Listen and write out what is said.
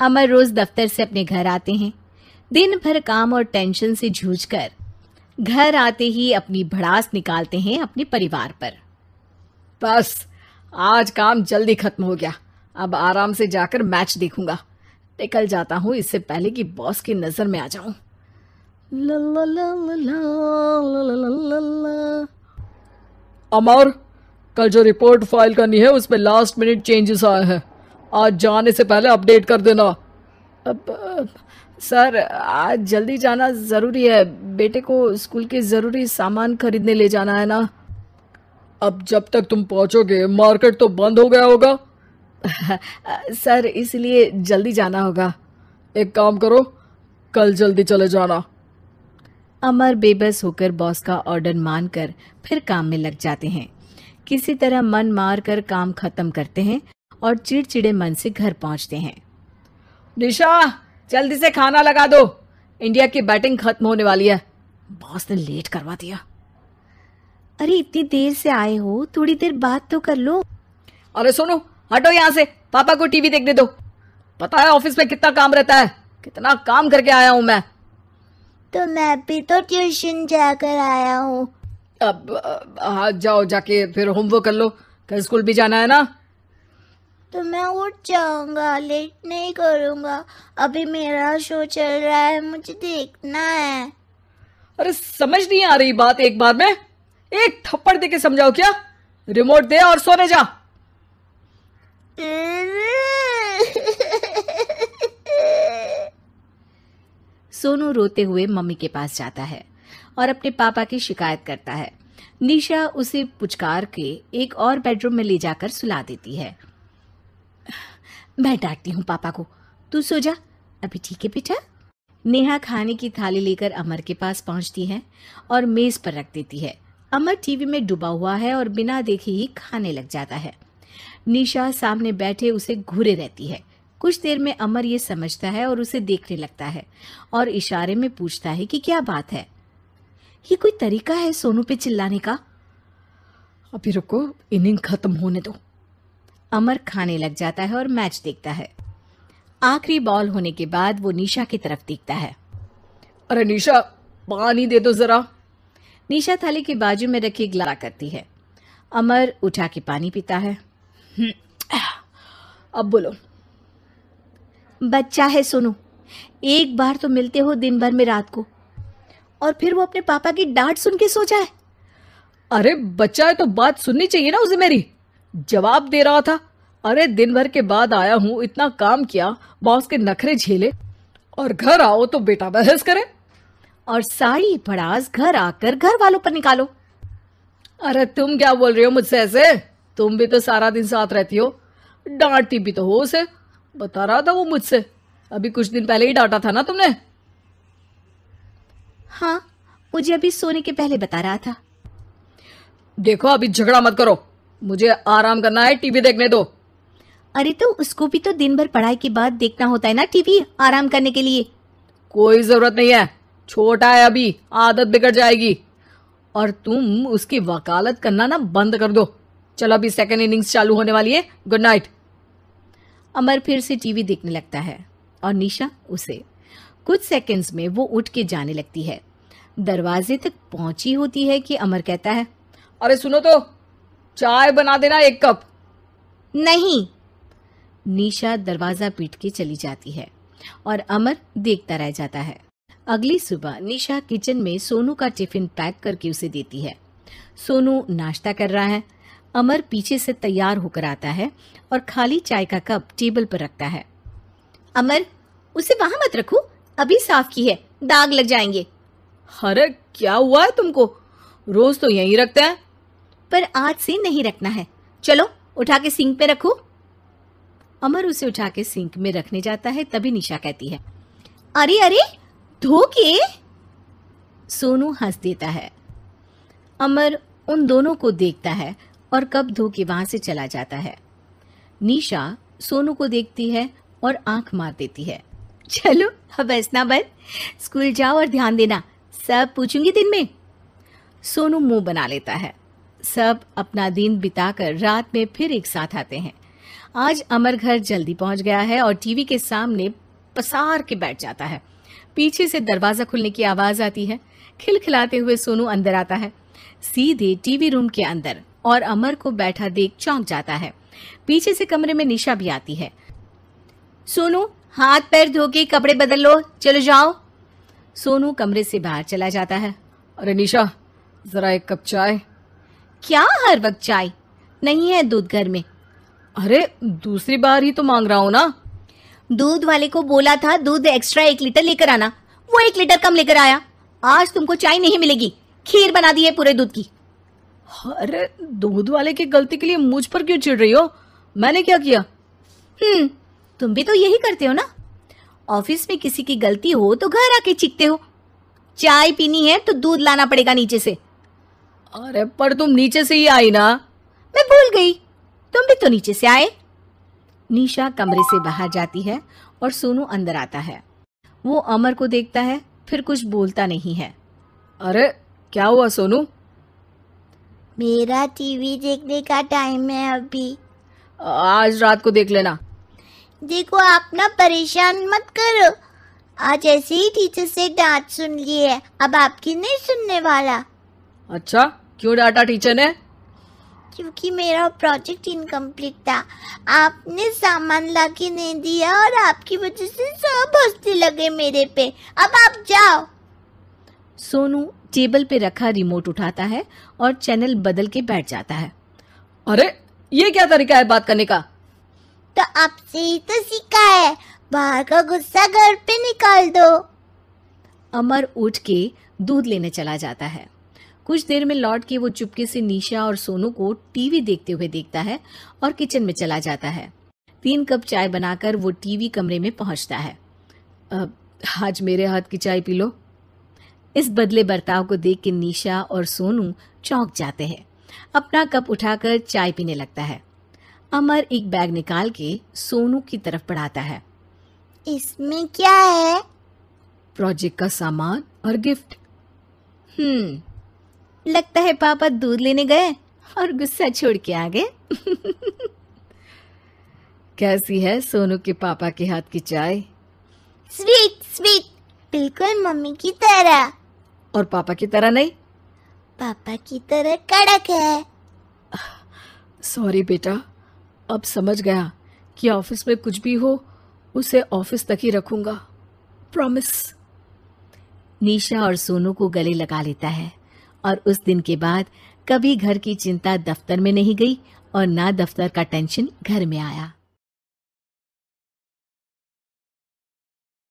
अमर रोज दफ्तर से अपने घर आते हैं। दिन भर काम और टेंशन से जूझकर घर आते ही अपनी भड़ास निकालते हैं अपने परिवार पर। बस आज काम जल्दी खत्म हो गया, अब आराम से जाकर मैच देखूंगा। निकल जाता हूँ इससे पहले कि बॉस की नजर में आ जाऊं। ला ला ला ला ला ला ला ला। अमर, कल जो रिपोर्ट फाइल करनी है उसमें लास्ट मिनट चेंजेस आए हैं, आज जाने से पहले अपडेट कर देना। सर आज जल्दी जाना ज़रूरी है, बेटे को स्कूल के ज़रूरी सामान खरीदने ले जाना है ना। अब जब तक तुम पहुंचोगे मार्केट तो बंद हो गया होगा। सर इसलिए जल्दी जाना होगा। एक काम करो, कल जल्दी चले जाना। अमर बेबस होकर बॉस का ऑर्डर मानकर फिर काम में लग जाते हैं। किसी तरह मन मार कर काम खत्म करते हैं और चिड़चिड़े मन से घर पहुंचते हैं। निशा जल्दी से खाना लगा दो, इंडिया की बैटिंग खत्म होने वाली है। बॉस ने लेट करवा दिया। अरे इतनी देर से आए हो, थोड़ी देर बात तो कर लो। अरे सुनो, हटो यहाँ से, पापा को टीवी देखने दो। पता है ऑफिस में कितना काम रहता है, कितना काम करके आया हूँ मैं। तो मैं भी तो ट्यूशन जाकर आया हूँ। अब हाँ जाओ, जाके फिर होमवर्क कर लो, कल स्कूल भी जाना है ना। तो मैं उठ जाऊंगा, लेट नहीं करूंगा। अभी मेरा शो चल रहा है, मुझे देखना है। अरे समझ नहीं आ रही बात, एक बार में एक थप्पड़ दे के समझाओ क्या। रिमोट दे और सोने जा। सोनू रोते हुए मम्मी के पास जाता है और अपने पापा की शिकायत करता है। निशा उसे पुचकार के एक और बेडरूम में ले जाकर सुला देती है। मैं डांटती हूँ पापा को, तू सो जा अभी, ठीक है बेटा। नेहा खाने की थाली लेकर अमर के पास पहुंचती है और मेज पर रख देती है। अमर टीवी में डूबा हुआ है और बिना देखे ही खाने लग जाता है। निशा सामने बैठे उसे घूरे रहती है। कुछ देर में अमर ये समझता है और उसे देखने लगता है और इशारे में पूछता है कि क्या बात है। ये कोई तरीका है सोनू पे चिल्लाने का? अभी रुको, इनिंग खत्म होने दो। अमर खाने लग जाता है और मैच देखता है। आखिरी बॉल होने के बाद वो निशा की तरफ देखता है। अरे निशा पानी दे दो जरा। निशा थाली के बाजू में रखी गिलास करती है। अमर उठा के पानी पीता है। अब बोलो। बच्चा है सोनू, एक बार तो मिलते हो दिन भर में रात को, और फिर वो अपने पापा की डांट सुन के सो जाए। अरे बच्चा है तो बात सुननी चाहिए ना उसे मेरी। जवाब दे रहा था। अरे दिन भर के बाद आया हूं, इतना काम किया, बॉस के नखरे झेले, और घर आओ तो बेटा बहस करे और सारी भड़ास घर आकर घर वालों पर निकालो। अरे तुम क्या बोल रही हो मुझसे ऐसे? तुम भी तो सारा दिन साथ रहती हो, डांटती भी तो हो उसे। बता रहा था वो मुझसे, अभी कुछ दिन पहले ही डांटा था ना तुमने। हाँ, मुझे अभी सोने के पहले बता रहा था। देखो अभी झगड़ा मत करो, मुझे आराम करना है, टीवी देखने दो। अरे तो उसको भी तो दिन भर पढ़ाई के बाद देखना होता है ना टीवी, आराम करने के लिए। कोई जरूरत नहीं है, छोटा है अभी, आदत बिगड़ जाएगी। और तुम उसकी वकालत करना ना बंद कर दो। चलो अभी सेकंड इनिंग्स चालू होने वाली है, गुड नाइट। अमर फिर से टीवी देखने लगता है और निशा उसे। कुछ सेकंड्स में वो उठ के जाने लगती है। दरवाजे तक पहुंची होती है कि अमर कहता है, अरे सुनो तो, चाय बना देना 1 कप। नहीं। निशा दरवाजा पीट के चली जाती है और अमर देखता रह जाता है। अगली सुबह निशा किचन में सोनू का टिफिन पैक करके उसे देती है। सोनू नाश्ता कर रहा है। अमर पीछे से तैयार होकर आता है और खाली चाय का कप टेबल पर रखता है। अमर, उसे वहां मत रखो, अभी साफ की है, दाग लग जाएंगे। अरे क्या हुआ है तुमको? रोज तो यहीं रखते हैं। पर आज से नहीं रखना है, चलो उठा के सिंक पे रखो। अमर उसे उठा के सिंक में रखने जाता है, तभी निशा कहती है, अरे अरे धो के। सोनू हंस देता है। अमर उन दोनों को देखता है और कप धो के वहां से चला जाता है। निशा सोनू को देखती है और आंख मार देती है। चलो अब हंसना बंद, स्कूल जाओ और ध्यान देना, सब पूछूंगी दिन में। सोनू मुंह बना लेता है। सब अपना दिन बिताकर रात में फिर एक साथ आते हैं। आज अमर घर जल्दी पहुंच गया है और टीवी के सामने पसार के बैठ जाता है। पीछे से दरवाजा खुलने की आवाज आती है। खिलखिलाते हुए सोनू अंदर आता है, सीधे टीवी रूम के अंदर, और अमर को बैठा देख चौंक जाता है। पीछे से कमरे में निशा भी आती है। सोनू, हाथ पैर धो के कपड़े बदल लो, चलो जाओ। सोनू कमरे से बाहर चला जाता है। अरे निशा, जरा एक कप चाय। क्या हर वक्त चाय? नहीं है दूध घर में। अरे दूसरी बार ही तो मांग रहा हूं ना। दूध वाले को बोला था दूध एक्स्ट्रा 1 लीटर लेकर आना, वो 1 लीटर कम लेकर आया। आज तुमको चाय नहीं मिलेगी, खीर बना दी है पूरे दूध की। अरे दूध वाले की गलती के लिए मुझ पर क्यों चिढ़ रही हो? मैंने क्या किया? तुम भी तो यही करते हो ना। ऑफिस में किसी की गलती हो तो घर आके चीखते हो। चाय पीनी है तो दूध लाना पड़ेगा नीचे से। अरे पर तुम नीचे से ही आई ना। मैं भूल गई, तुम भी तो नीचे से आए। निशा कमरे से बाहर जाती है और सोनू अंदर आता है। वो अमर को देखता है, फिर कुछ बोलता नहीं है। अरे क्या हुआ सोनू? मेरा टीवी देखने का टाइम है अभी। आज रात को देख लेना। देखो आप ना परेशान मत करो। आज ऐसे ही टीचर से डांट सुन ली है, अब आपकी नहीं सुनने वाला। अच्छा, क्यों डांटा टीचर ने? क्योंकि मेरा प्रोजेक्ट इनकम्प्लीट था। आपने सामान लाके नहीं दिया और आपकी वजह से सब हंसने लगे मेरे पे। अब आप जाओ। सोनू टेबल पे रखा रिमोट उठाता है और चैनल बदल के बैठ जाता है। अरे ये क्या तरीका है बात करने का? तो आपसे ही तो सीखा है, बाहर का गुस्सा घर पे निकाल दो। अमर उठ के दूध लेने चला जाता है। कुछ देर में लौट के वो चुपके से निशा और सोनू को टीवी देखते हुए देखता है और किचन में चला जाता है। 3 कप चाय बनाकर वो टीवी कमरे में पहुंचता है। आज मेरे हाथ की चाय पी लो। इस बदले बर्ताव को देख के निशा और सोनू चौंक जाते हैं। अपना कप उठाकर चाय पीने लगता है। अमर एक बैग निकाल के सोनू की तरफ बढ़ाता है। इसमें क्या है? प्रोजेक्ट का सामान और गिफ्ट। लगता है पापा दूध लेने गए और गुस्सा छोड़ के आ गए। कैसी है सोनू के पापा के हाथ की चाय? स्वीट स्वीट, बिल्कुल मम्मी की तरह। और पापा की तरह नहीं? पापा की तरह कड़क है। सॉरी बेटा, अब समझ गया कि ऑफिस में कुछ भी हो उसे ऑफिस तक ही रखूंगा, प्रॉमिस। निशा और सोनू को गले लगा लेता है और उस दिन के बाद कभी घर की चिंता दफ्तर में नहीं गई और ना दफ्तर का टेंशन घर में आया।